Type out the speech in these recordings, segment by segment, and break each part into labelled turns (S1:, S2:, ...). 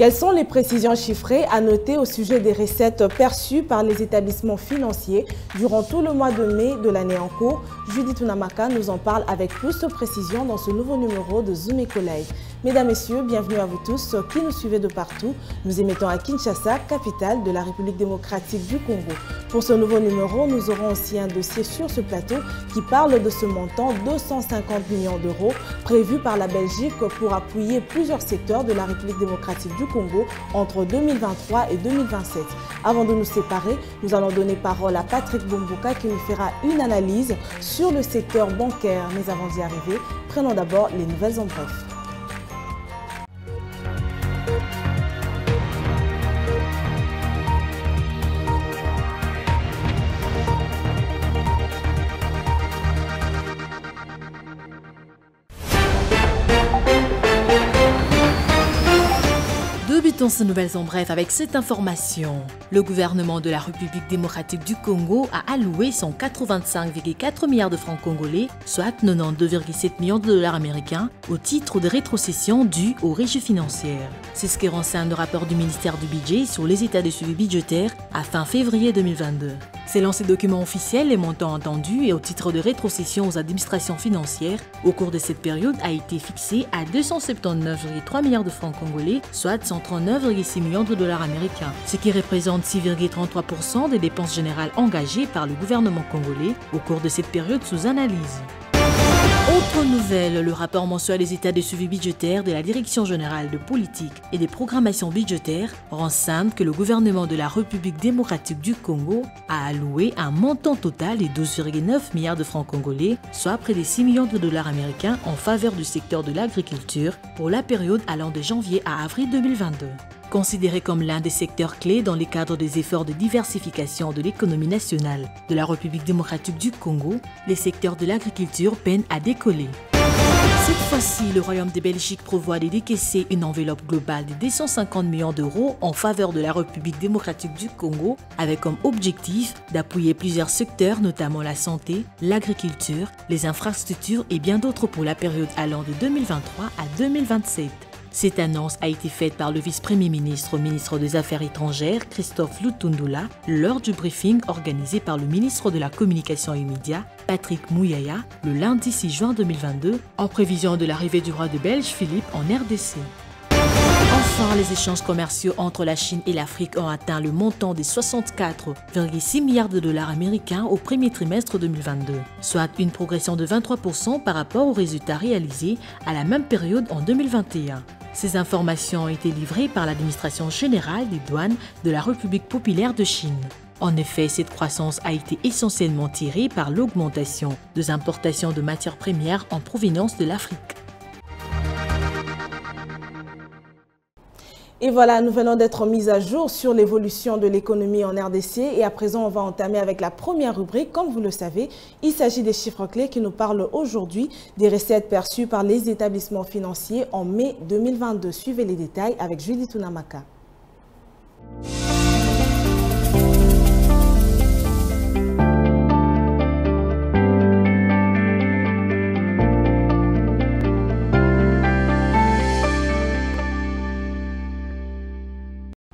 S1: Quelles sont les précisions chiffrées à noter au sujet des recettes perçues par les établissements financiers durant tout le mois de mai de l'année en cours? Judith Unamaka nous en parle avec plus de précision dans ce nouveau numéro de Zoom Eco Live. Mesdames, Messieurs, bienvenue à vous tous qui nous suivez de partout. Nous émettons à Kinshasa, capitale de la République démocratique du Congo. Pour ce nouveau numéro, nous aurons aussi un dossier sur ce plateau qui parle de ce montant 250 millions d'euros prévu par la Belgique pour appuyer plusieurs secteurs de la République démocratique du Congo entre 2023 et 2027. Avant de nous séparer, nous allons donner parole à Patrick Bombouka qui nous fera une analyse sur le secteur bancaire. Mais avant d'y arriver, prenons d'abord les nouvelles en bref.
S2: Débutons ces nouvelles en bref avec cette information. Le gouvernement de la République démocratique du Congo a alloué 185,4 milliards de francs congolais, soit 92,7 millions de dollars américains, au titre de rétrocession due aux régies financières. C'est ce qui renseigne le rapport du ministère du Budget sur les états de suivi budgétaire à fin février 2022. Selon ces documents officiels, les montants entendus et au titre de rétrocession aux administrations financières au cours de cette période a été fixé à 279,3 milliards de francs congolais, soit 139,6 millions de dollars américains, ce qui représente 6,33% des dépenses générales engagées par le gouvernement congolais au cours de cette période sous analyse. Autre nouvelle, le rapport mensuel des états de suivi budgétaire de la Direction générale de politique et des programmations budgétaires renseigne que le gouvernement de la République démocratique du Congo a alloué un montant total de 12,9 milliards de francs congolais, soit près de 6 millions de dollars américains en faveur du secteur de l'agriculture pour la période allant de janvier à avril 2022. Considéré comme l'un des secteurs clés dans le cadre des efforts de diversification de l'économie nationale de la République démocratique du Congo, les secteurs de l'agriculture peinent à décoller. Cette fois-ci, le Royaume de Belgique prévoit de décaisser une enveloppe globale de 250 millions d'euros en faveur de la République démocratique du Congo, avec comme objectif d'appuyer plusieurs secteurs, notamment la santé, l'agriculture, les infrastructures et bien d'autres pour la période allant de 2023 à 2027. Cette annonce a été faite par le vice-premier ministre, ministre des Affaires étrangères, Christophe Lutundula, lors du briefing organisé par le ministre de la Communication et Médias, Patrick Mouyaya, le lundi 6 juin 2022, en prévision de l'arrivée du roi de Belge Philippe en RDC. Enfin, les échanges commerciaux entre la Chine et l'Afrique ont atteint le montant des 64,6 milliards de dollars américains au premier trimestre 2022, soit une progression de 23% par rapport aux résultats réalisés à la même période en 2021. Ces informations ont été livrées par l'administration générale des douanes de la République populaire de Chine. En effet, cette croissance a été essentiellement tirée par l'augmentation des importations de matières premières en provenance de l'Afrique.
S1: Et voilà, nous venons d'être mis à jour sur l'évolution de l'économie en RDC. Et à présent, on va entamer avec la première rubrique. Comme vous le savez, il s'agit des chiffres clés qui nous parlent aujourd'hui des recettes perçues par les établissements financiers en mai 2022. Suivez les détails avec Judith Unamaka.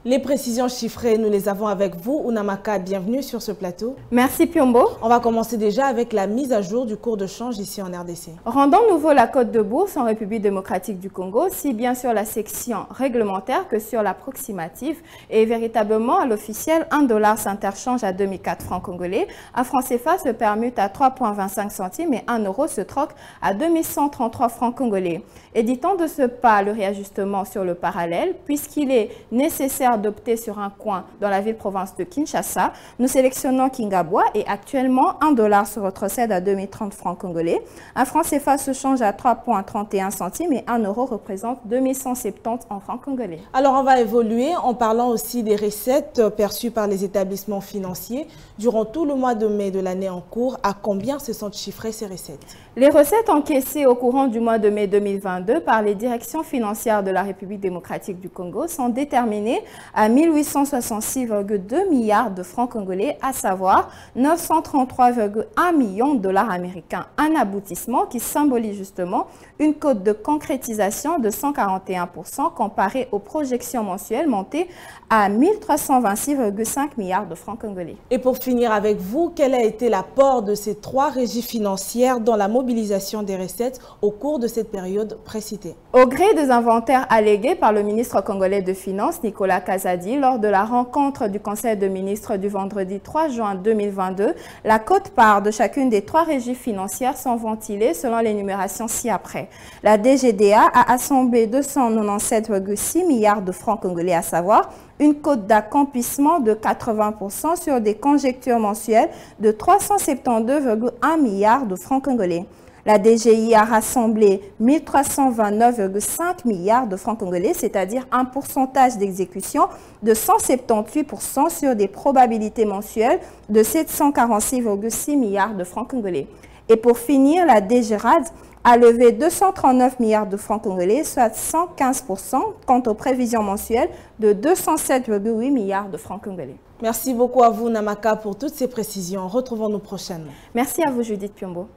S1: Les précisions chiffrées, nous les avons avec vous. Unamaka, bienvenue sur ce plateau.
S3: Merci Piombo.
S1: On va commencer déjà avec la mise à jour du cours de change ici en RDC.
S3: Rendons nouveau la cote de bourse en République démocratique du Congo, si bien sur la section réglementaire que sur l'approximative. Et véritablement, à l'officiel, 1 dollar s'interchange à 2004 francs congolais. Un franc CFA se permute à 3,25 centimes et 1 euro se troque à 2133 francs congolais. Éditant de ce pas le réajustement sur le parallèle, puisqu'il est nécessaire d'opter sur un coin dans la ville-province de Kinshasa, nous sélectionnons Kingabwa et actuellement 1 dollar se retrocède à 2030 francs congolais. Un franc CFA se change à 3,31 centimes et 1 euro représente 2170 en francs congolais.
S1: Alors on va évoluer en parlant aussi des recettes perçues par les établissements financiers durant tout le mois de mai de l'année en cours. À combien se sont chiffrées ces recettes?
S3: Les recettes encaissées au courant du mois de mai 2022 par les directions financières de la République démocratique du Congo sont déterminées à 1866,2 milliards de francs congolais, à savoir 933,1 millions de dollars américains. Un aboutissement qui symbolise justement une cote de concrétisation de 141% comparée aux projections mensuelles montées à 1326,5 milliards de francs congolais.
S1: Et pour finir avec vous, quel a été l'apport de ces trois régies financières dans la mobilisation des recettes au cours de cette période précitée?
S3: Au gré des inventaires allégués par le ministre congolais de Finances, Nicolas Kazadi, lors de la rencontre du Conseil de ministres du vendredi 3 juin 2022, la quote-part de chacune des trois régies financières sont ventilées selon l'énumération ci-après. La DGDA a assemblé 297,6 milliards de francs congolais, à savoir une cote d'accomplissement de 80% sur des conjectures mensuelles de 372,1 milliards de francs congolais. La DGI a rassemblé 1329,5 milliards de francs congolais, c'est-à-dire un pourcentage d'exécution de 178% sur des probabilités mensuelles de 746,6 milliards de francs congolais. Et pour finir, la DGRAD a levé 239 milliards de francs congolais, soit 115%, quant aux prévisions mensuelles de 207,8 milliards de francs congolais.
S1: Merci beaucoup à vous, Namaka, pour toutes ces précisions. Retrouvons-nous prochainement.
S3: Merci à vous, Judith Piombo.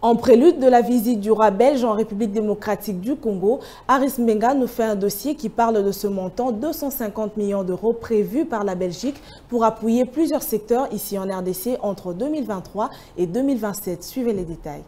S1: En prélude de la visite du roi belge en République démocratique du Congo, Aris Mbenga nous fait un dossier qui parle de ce montant 250 millions d'euros prévu par la Belgique pour appuyer plusieurs secteurs ici en RDC entre 2023 et 2027. Suivez les détails.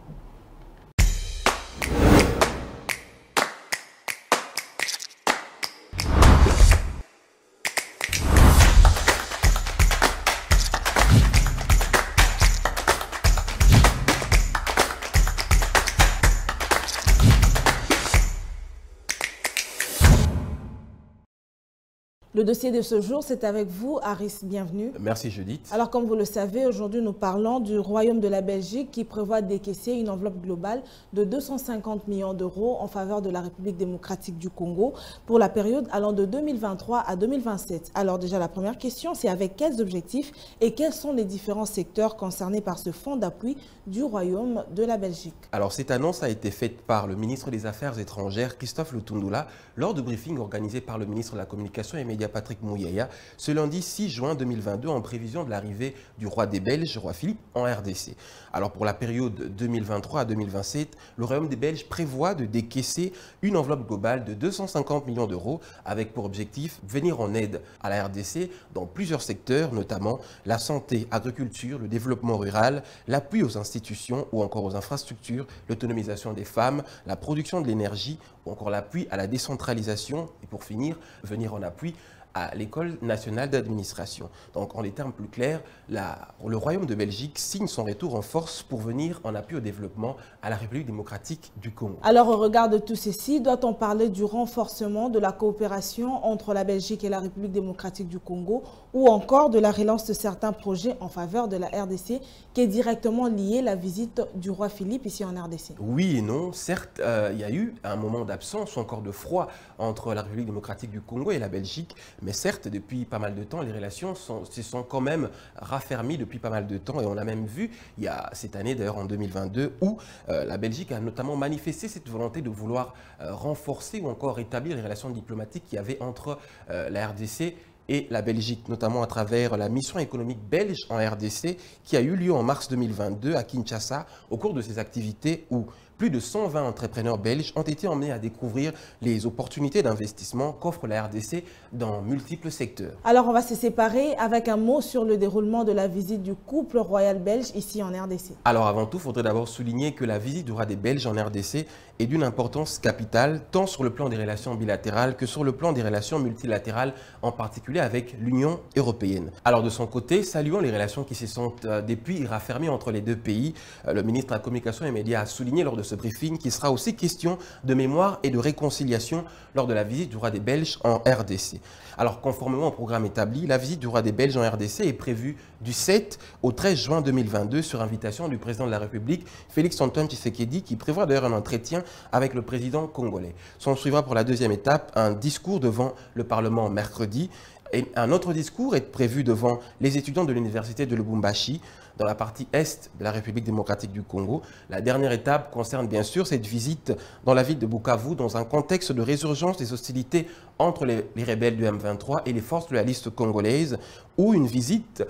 S1: Le dossier de ce jour, c'est avec vous, Aris, bienvenue.
S4: Merci Judith.
S1: Alors comme vous le savez, aujourd'hui nous parlons du Royaume de la Belgique qui prévoit décaisser une enveloppe globale de 250 millions d'euros en faveur de la République démocratique du Congo pour la période allant de 2023 à 2027. Alors déjà la première question, c'est avec quels objectifs et quels sont les différents secteurs concernés par ce fonds d'appui du Royaume de la Belgique?
S4: Alors cette annonce a été faite par le ministre des Affaires étrangères, Christophe Lutundula, lors du briefing organisé par le ministre de la Communication et Médias Patrick Mouyaya ce lundi 6 juin 2022 en prévision de l'arrivée du roi des Belges, roi Philippe, en RDC. Alors pour la période 2023 à 2027, le Royaume des Belges prévoit de décaisser une enveloppe globale de 250 millions d'euros avec pour objectif venir en aide à la RDC dans plusieurs secteurs, notamment la santé, l'agriculture, le développement rural, l'appui aux institutions ou encore aux infrastructures, l'autonomisation des femmes, la production de l'énergie ou encore l'appui à la décentralisation et pour finir, venir en appui à l'École nationale d'administration. Donc, en des termes plus clairs, le Royaume de Belgique signe son retour en force pour venir en appui au développement à la République démocratique du Congo.
S1: Alors, au regard de tout ceci, doit-on parler du renforcement de la coopération entre la Belgique et la République démocratique du Congo ou encore de la relance de certains projets en faveur de la RDC qui est directement liée à la visite du roi Philippe ici en RDC?
S4: Oui et non. Certes, il y a eu un moment d'absence ou encore de froid entre la République démocratique du Congo et la Belgique. Mais certes, depuis pas mal de temps, les relations se sont quand même raffermies depuis pas mal de temps. Et on a même vu, il y a cette année d'ailleurs en 2022, où la Belgique a notamment manifesté cette volonté de vouloir renforcer ou encore établir les relations diplomatiques qu'il y avait entre la RDC et la Belgique, notamment à travers la mission économique belge en RDC qui a eu lieu en mars 2022 à Kinshasa au cours de ces activités où plus de 120 entrepreneurs belges ont été emmenés à découvrir les opportunités d'investissement qu'offre la RDC dans multiples secteurs.
S1: Alors on va se séparer avec un mot sur le déroulement de la visite du couple royal belge ici en RDC.
S4: Alors avant tout, il faudrait d'abord souligner que la visite du roi des Belges en RDC est d'une importance capitale, tant sur le plan des relations bilatérales que sur le plan des relations multilatérales, en particulier avec l'Union européenne. Alors de son côté, saluons les relations qui se sont depuis raffermies entre les deux pays. Le ministre de la Communication et Médias a souligné lors de ce briefing qu'il sera aussi question de mémoire et de réconciliation lors de la visite du roi des Belges en RDC. Alors conformément au programme établi, la visite du roi des Belges en RDC est prévue du 7 au 13 juin 2022 sur invitation du président de la République, Félix Antoine Tshisekedi, qui prévoit d'ailleurs un entretien avec le président congolais. S'en suivra pour la deuxième étape un discours devant le Parlement mercredi. Et un autre discours est prévu devant les étudiants de l'université de Lubumbashi, dans la partie est de la République démocratique du Congo. La dernière étape concerne bien sûr cette visite dans la ville de Bukavu, dans un contexte de résurgence des hostilités entre les rebelles du M23 et les forces de la liste congolaise, où une visite,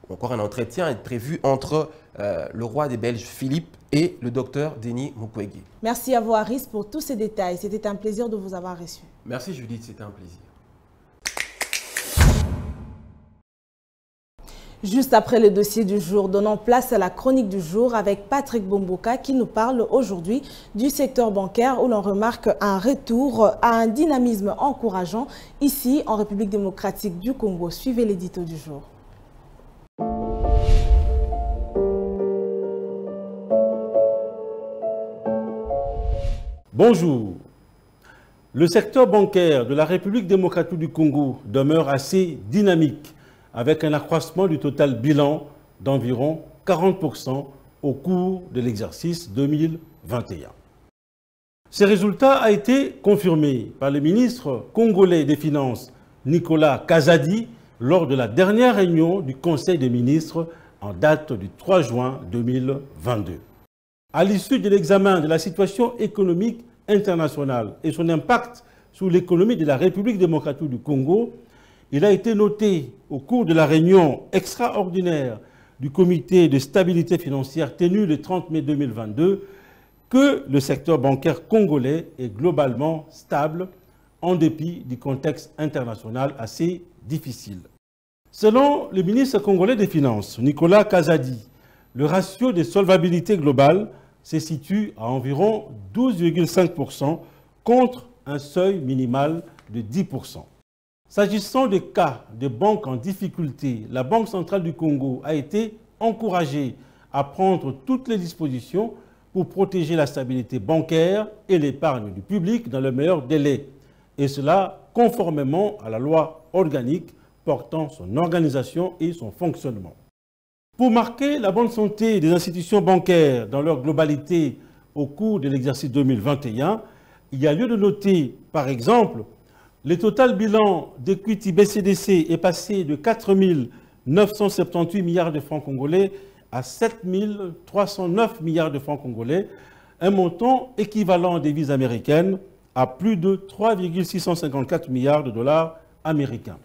S4: encore un entretien est prévu entre le roi des Belges Philippe et le docteur Denis Mukwege.
S1: Merci à vous Aris pour tous ces détails. C'était un plaisir de vous avoir reçu.
S4: Merci Judith, c'était un plaisir.
S1: Juste après le dossier du jour, donnons place à la chronique du jour avec Patrick Bomboka qui nous parle aujourd'hui du secteur bancaire où l'on remarque un retour à un dynamisme encourageant ici en République démocratique du Congo. Suivez l'édito du jour.
S5: Bonjour. Le secteur bancaire de la République démocratique du Congo demeure assez dynamique, avec un accroissement du total bilan d'environ 40% au cours de l'exercice 2021. Ce résultat a été confirmé par le ministre congolais des Finances, Nicolas Kazadi, lors de la dernière réunion du Conseil des ministres en date du 3 juin 2022. À l'issue de l'examen de la situation économique internationale et son impact sur l'économie de la République démocratique du Congo, il a été noté au cours de la réunion extraordinaire du comité de stabilité financière tenue le 30 mai 2022 que le secteur bancaire congolais est globalement stable en dépit du contexte international assez difficile. Selon le ministre congolais des Finances, Nicolas Kazadi, le ratio de solvabilité globale se situe à environ 12,5% contre un seuil minimal de 10%. S'agissant des cas de banques en difficulté, la Banque centrale du Congo a été encouragée à prendre toutes les dispositions pour protéger la stabilité bancaire et l'épargne du public dans le meilleur délai, et cela conformément à la loi organique portant son organisation et son fonctionnement. Pour marquer la bonne santé des institutions bancaires dans leur globalité au cours de l'exercice 2021, il y a lieu de noter, par exemple, le total bilan d'Equity BCDC est passé de 4 978 milliards de francs congolais à 7 309 milliards de francs congolais, un montant équivalent en devises américaines à plus de 3,654 milliards de dollars américains.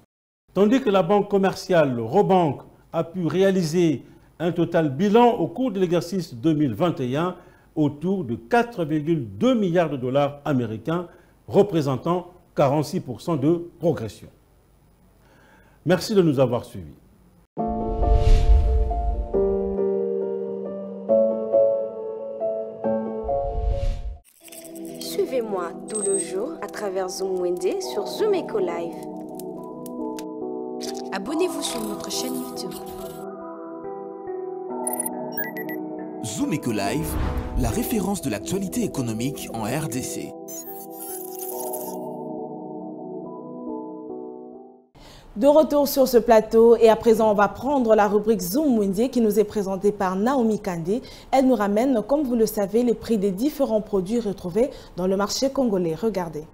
S5: Tandis que la banque commerciale Robank a pu réaliser un total bilan au cours de l'exercice 2021 autour de 4,2 milliards de dollars américains, représentant 46% de progression. Merci de nous avoir suivis.
S6: Suivez-moi tout le jour à travers Zoom Wende sur Zoom Eco Live. Abonnez-vous sur notre chaîne YouTube.
S7: Zoom Eco Live, la référence de l'actualité économique en RDC.
S1: De retour sur ce plateau et à présent on va prendre la rubrique Zoom Wende qui nous est présentée par Naomi Kandé. Elle nous ramène, comme vous le savez, les prix des différents produits retrouvés dans le marché congolais. Regardez.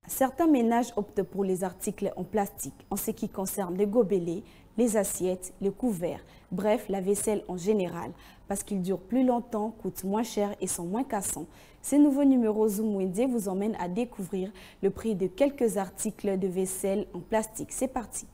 S8: Certains ménages optent pour les articles en plastique en ce qui concerne les gobelets, les assiettes, les couverts, bref, la vaisselle en général, parce qu'ils durent plus longtemps, coûtent moins cher et sont moins cassants. Ces nouveaux numéros Zoom Wende vous emmènent à découvrir le prix de quelques articles de vaisselle en plastique. C'est parti.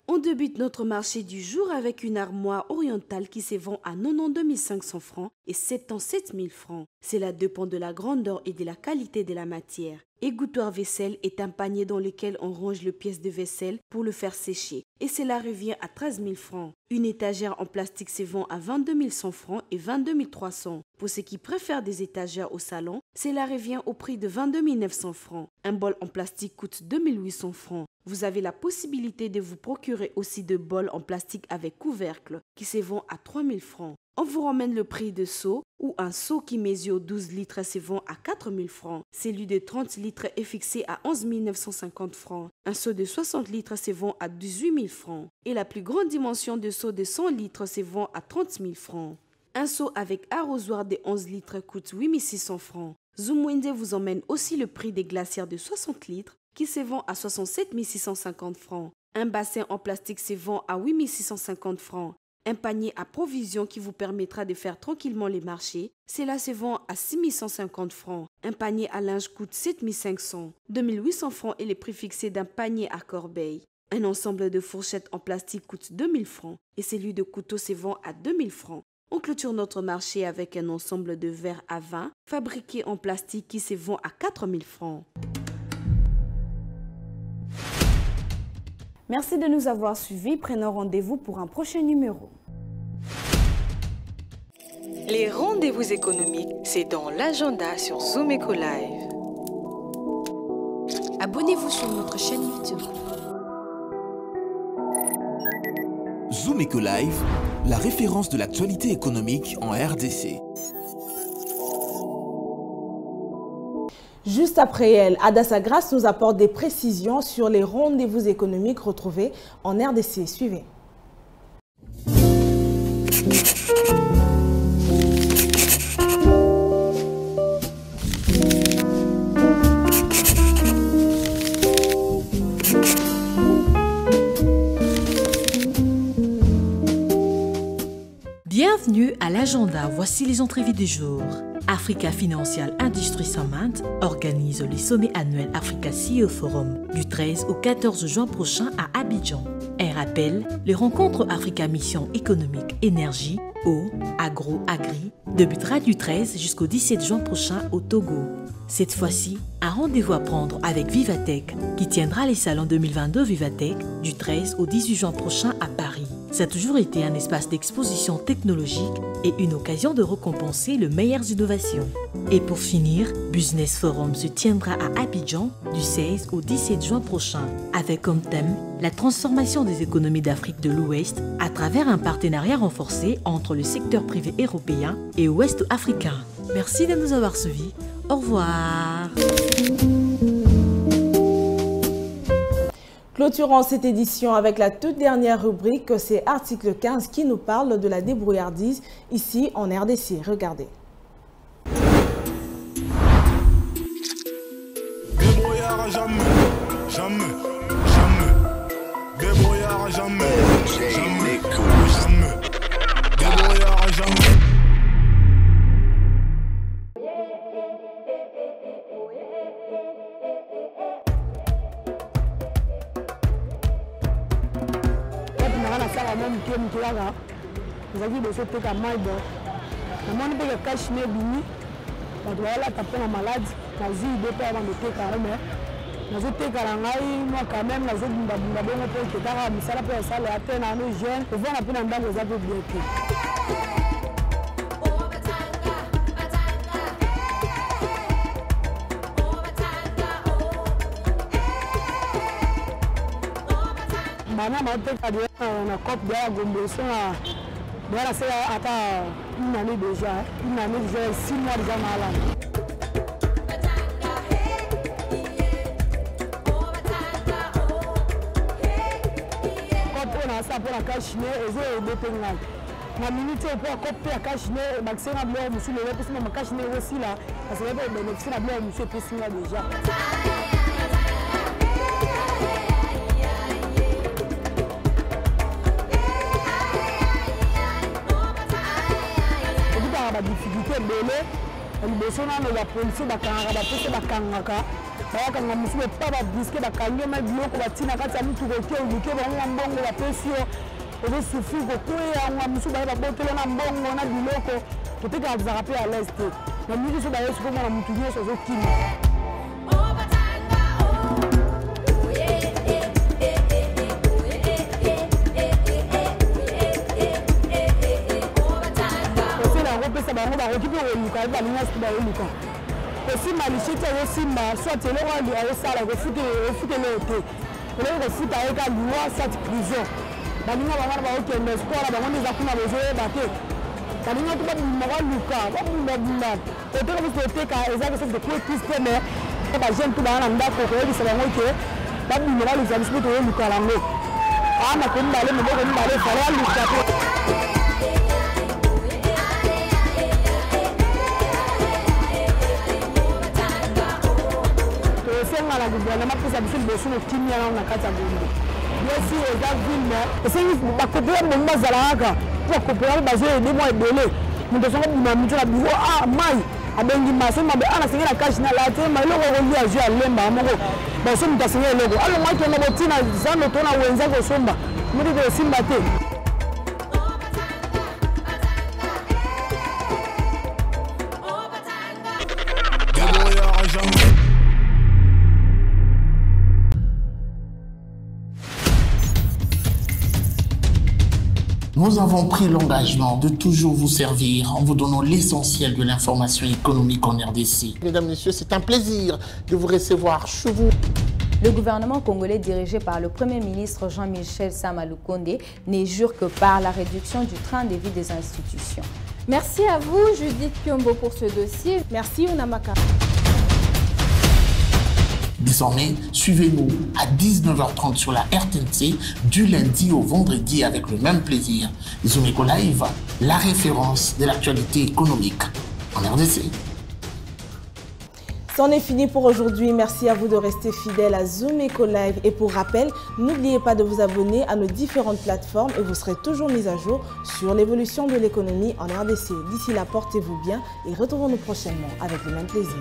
S6: On débute notre marché du jour avec une armoire orientale qui se vend à 92 500 francs et 77 000 francs. Cela dépend de la grandeur et de la qualité de la matière. Égouttoir vaisselle est un panier dans lequel on range les pièces de vaisselle pour le faire sécher et cela revient à 13 000 francs. Une étagère en plastique se vend à 22 100 francs et 22 300. Pour ceux qui préfèrent des étagères au salon, cela revient au prix de 22 900 francs. Un bol en plastique coûte 2 800 francs. Vous avez la possibilité de vous procurer aussi de bols en plastique avec couvercle qui se vend à 3 000 francs. On vous ramène le prix de seau, où un seau qui mesure 12 litres se vend à 4 000 francs. Celui de 30 litres est fixé à 11 950 francs. Un seau de 60 litres se vend à 18 000 francs. Et la plus grande dimension de seau de 100 litres se vend à 30 000 francs. Un seau avec arrosoir de 11 litres coûte 8 600 francs. Zumwende vous emmène aussi le prix des glacières de 60 litres qui se vend à 67 650 francs. Un bassin en plastique se vend à 8 650 francs. Un panier à provisions qui vous permettra de faire tranquillement les marchés, cela se vend à 6 150 francs. Un panier à linge coûte 7 500. 2 800 francs est le prix fixé d'un panier à corbeille. Un ensemble de fourchettes en plastique coûte 2 000 francs et celui de couteau se vend à 2 000 francs. On clôture notre marché avec un ensemble de verres à vin fabriqués en plastique qui se vend à 4 000 francs.
S8: Merci de nous avoir suivis. Prenons rendez-vous pour un prochain numéro.
S9: Les rendez-vous économiques, c'est dans l'agenda sur Zoom Eco Live.
S2: Abonnez-vous sur notre chaîne YouTube.
S7: Zoom Eco Live, la référence de l'actualité économique en RDC.
S1: Juste après elle, Adassa Grace nous apporte des précisions sur les rendez-vous économiques retrouvés en RDC. Suivez.
S2: Bienvenue à l'agenda. Voici les entrevues du jour. Africa Financial Industry Summit organise le sommet annuel Africa CEO Forum du 13 au 14 juin prochain à Abidjan. Un rappel, les rencontres Africa Mission économique énergie, eau, agro-agri débutera du 13 jusqu'au 17 juin prochain au Togo. Cette fois-ci, un rendez-vous à prendre avec Vivatech qui tiendra les salons 2022 Vivatech du 13 au 18 juin prochain à Paris. Ça a toujours été un espace d'exposition technologique et une occasion de récompenser les meilleures innovations. Et pour finir, Business Forum se tiendra à Abidjan du 16 au 17 juin prochain, avec comme thème la transformation des économies d'Afrique de l'Ouest à travers un partenariat renforcé entre le secteur privé européen et ouest africain. Merci de nous avoir suivis. Au revoir.
S1: Clôturons cette édition avec la toute dernière rubrique, c'est article 15 qui nous parle de la débrouillardise ici en RDC. Regardez.
S10: Débrouillard jamais, jamais, jamais. Débrouillard jamais, jamais, jamais. Débrouillard jamais.
S11: Nous avons dit que c'était un mal. Nous avons dit que cash n'est bini. Nous avons tapé la malade. Nous avons dit que nous avons été carrément. Nous avons été carrément. Moi quand même, nous avons dit que nous avons été carrément. Nous avons été carrément. Nous avons été carrément. Nous avons été carrément. Nous avons été carrément. Bana mateka na COP de la Gombeson voilà c'est à une année déjà 6 mois déjà malade. COP on a ça pour la cache et zo dépengal. Na minute pour COP ya cache ne maxena blo musu le pesi ma cache ne aussi là parce que le bénéfice na blo musu pesi là déjà. La difficulté de l'élève, la police, la police, la kangaka, la musu pas la disque, la kangé, mais bloc, la tina, quand ça nous tourne, on bongo, la pression, on veut souffrir, on musu, la botte, on a bongo, on a du loco, tout est qu'à zapper à l'est. La musique, c'est d'ailleurs ce qu'on a moutonné sur le film. aussi malichite aussi ma soit le roi lui a ça la refute le thé le refute avec la loi cette prison balinga bana ba okende sport ba ngoni za kuna bezo ba te balinga to babima baluka babunda oteka biso oteka ezaka sese ko triste mais ba jeune to bana ndako ko yebisa bango ke babima baluka biso to luka lango ama ko mbale mboko mbale fala luka to senga la gouvernement pour ça biso boso no kimia na kata gombe yesi eza ville esengi bakopela bongo bazalaka bakopela bazo ede mo ebele muto songo bima muto na biro mai abengi maso mabe ana sengela cash na la te mai loko ko lia ju alemba moko baso muto sengela loko alo mai to na botina zano to na wenza ko somba muto ko simba te.
S12: Nous avons pris l'engagement de toujours vous servir en vous donnant l'essentiel de l'information économique en RDC. Mesdames, Messieurs, c'est un plaisir de vous recevoir chez vous.
S13: Le gouvernement congolais dirigé par le Premier ministre Jean-Michel Sama Lukonde n'est jure que par la réduction du train de vie des institutions.
S3: Merci à vous, Judith Piombo, pour ce dossier.
S1: Merci, Unamaka.
S12: Désormais, suivez-nous à 19h30 sur la RTNC du lundi au vendredi avec le même plaisir. Zumeko Live, la référence de l'actualité économique en RDC.
S1: C'en est fini pour aujourd'hui. Merci à vous de rester fidèles à Zumeko Live. Et pour rappel, n'oubliez pas de vous abonner à nos différentes plateformes et vous serez toujours mis à jour sur l'évolution de l'économie en RDC. D'ici là, portez-vous bien et retrouvons-nous prochainement avec le même plaisir.